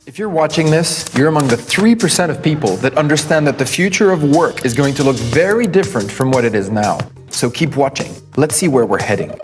If you're watching this, you're among the 3% of people that understand that the future of work is going to look very different from what it is now. So keep watching. Let's see where we're heading.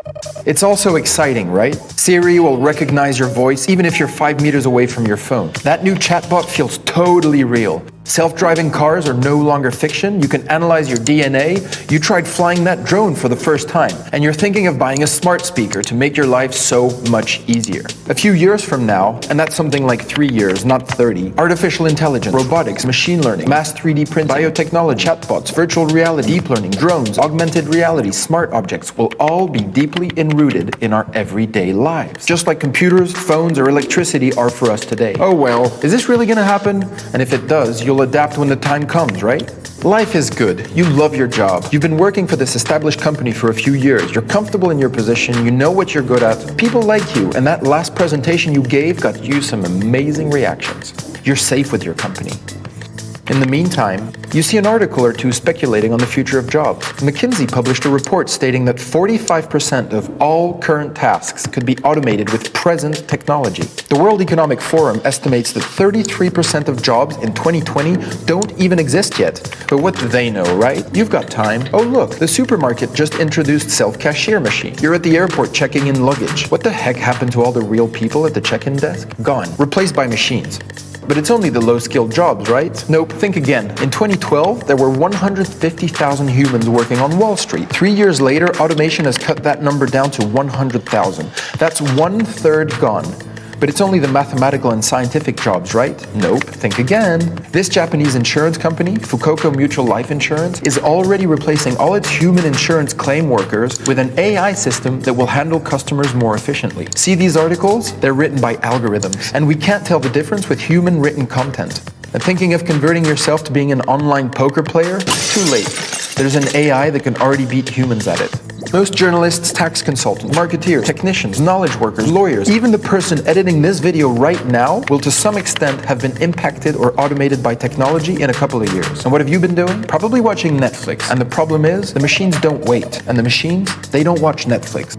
It's also exciting, right? Siri will recognize your voice even if you're 5 meters away from your phone. That new chatbot feels totally real. Self-driving cars are no longer fiction. You can analyze your DNA. You tried flying that drone for the first time, and you're thinking of buying a smart speaker to make your life so much easier. A few years from now, and that's something like 3 years, not 30, artificial intelligence, robotics, machine learning, mass 3D printing, biotechnology, chatbots, virtual reality, deep learning, drones, augmented reality, smart objects will all be deeply enrooted in our everyday lives. Just like computers, phones, or electricity are for us today. Oh well, is this really gonna happen? And if it does, you'll adapt when the time comes, right? Life is good. You love your job. You've been working for this established company for a few years. You're comfortable in your position. You know what you're good at. People like you, and that last presentation you gave got you some amazing reactions. You're safe with your company. In the meantime, you see an article or two speculating on the future of jobs. McKinsey published a report stating that 45% of all current tasks could be automated with present technology. The World Economic Forum estimates that 33% of jobs in 2020 don't even exist yet. But what do they know, right? You've got time. Oh look, the supermarket just introduced self-cashier machine. You're at the airport checking in luggage. What the heck happened to all the real people at the check-in desk? Gone. Replaced by machines. But it's only the low-skilled jobs, right? Nope, think again. In 2012, there were 150,000 humans working on Wall Street. 3 years later, automation has cut that number down to 100,000. That's 1/3 gone. But it's only the mathematical and scientific jobs, right? Nope, think again. This Japanese insurance company, Fukoku Mutual Life Insurance, is already replacing all its human insurance claim workers with an AI system that will handle customers more efficiently. See these articles? They're written by algorithms, and we can't tell the difference with human written content. And thinking of converting yourself to being an online poker player? Too late. There's an AI that can already beat humans at it. Most journalists, tax consultants, marketeers, technicians, knowledge workers, lawyers, even the person editing this video right now will to some extent have been impacted or automated by technology in a couple of years. And what have you been doing? Probably watching Netflix. And the problem is, the machines don't wait. And the machines, they don't watch Netflix.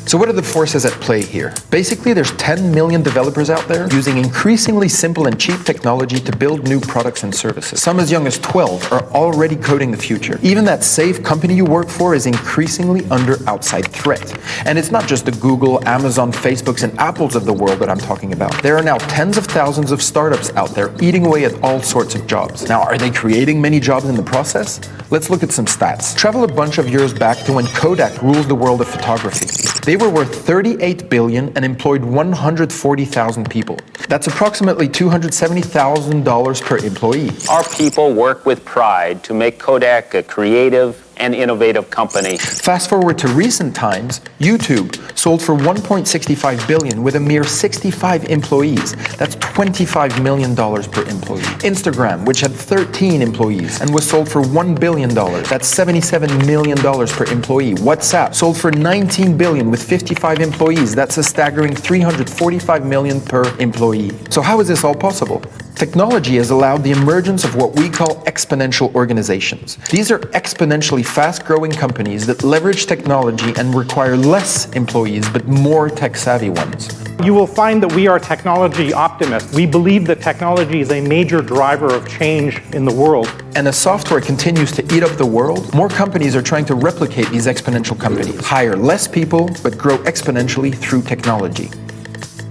So what are the forces at play here? Basically, there's 10 million developers out there using increasingly simple and cheap technology to build new products and services. Some as young as 12 are already coding the future. Even that safe company you work for is increasingly under outside threat. And it's not just the Google, Amazon, Facebooks, and Apples of the world that I'm talking about. There are now tens of thousands of startups out there eating away at all sorts of jobs. Now, are they creating many jobs in the process? Let's look at some stats. Travel a bunch of years back to when Kodak ruled the world of photography. They were worth $38 billion and employed 140,000 people. That's approximately $270,000 per employee. Our people work with pride to make Kodak a creative and innovative company. Fast forward to recent times, YouTube sold for $1.65 billion with a mere 65 employees. That's $25 million per employee. Instagram, which had 13 employees and was sold for $1 billion. That's $77 million per employee. WhatsApp sold for $19 billion with 55 employees. That's a staggering $345 million per employee. So how is this all possible? Technology has allowed the emergence of what we call exponential organizations. These are exponentially fast-growing companies that leverage technology and require less employees but more tech-savvy ones. You will find that we are technology optimists. We believe that technology is a major driver of change in the world. And as software continues to eat up the world, more companies are trying to replicate these exponential companies. Hire less people but grow exponentially through technology.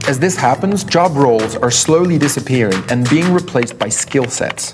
As this happens, job roles are slowly disappearing and being replaced by skill sets.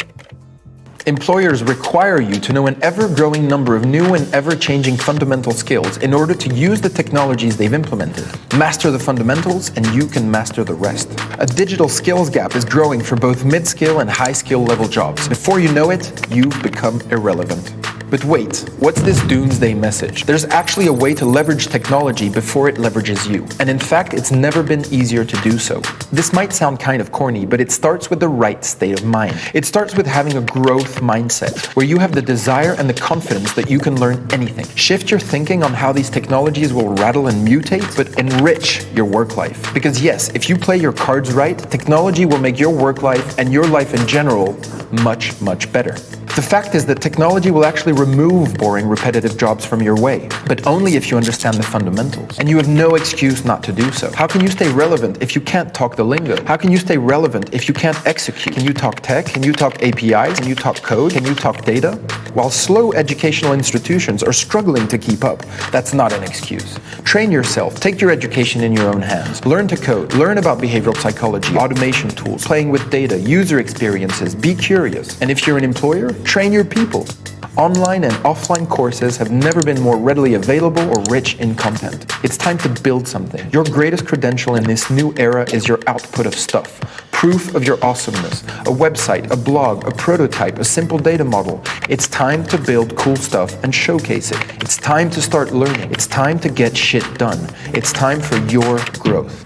Employers require you to know an ever-growing number of new and ever-changing fundamental skills in order to use the technologies they've implemented. Master the fundamentals and you can master the rest. A digital skills gap is growing for both mid-skill and high-skill level jobs. Before you know it, you've become irrelevant. But wait, what's this doomsday message? There's actually a way to leverage technology before it leverages you. And in fact, it's never been easier to do so. This might sound kind of corny, but it starts with the right state of mind. It starts with having a growth mindset, where you have the desire and the confidence that you can learn anything. Shift your thinking on how these technologies will rattle and mutate, but enrich your work life. Because yes, if you play your cards right, technology will make your work life and your life in general much, much better. The fact is that technology will actually remove boring, repetitive jobs from your way, but only if you understand the fundamentals. And you have no excuse not to do so. How can you stay relevant if you can't talk the lingo? How can you stay relevant if you can't execute? Can you talk tech? Can you talk APIs? Can you talk code? Can you talk data? While slow educational institutions are struggling to keep up, that's not an excuse. Train yourself. Take your education in your own hands. Learn to code. Learn about behavioral psychology, automation tools, playing with data, user experiences. Be curious. And if you're an employer, train your people. Online and offline courses have never been more readily available or rich in content. It's time to build something. Your greatest credential in this new era is your output of stuff. Proof of your awesomeness. A website, a blog, a prototype, a simple data model. It's time to build cool stuff and showcase it. It's time to start learning. It's time to get shit done. It's time for your growth.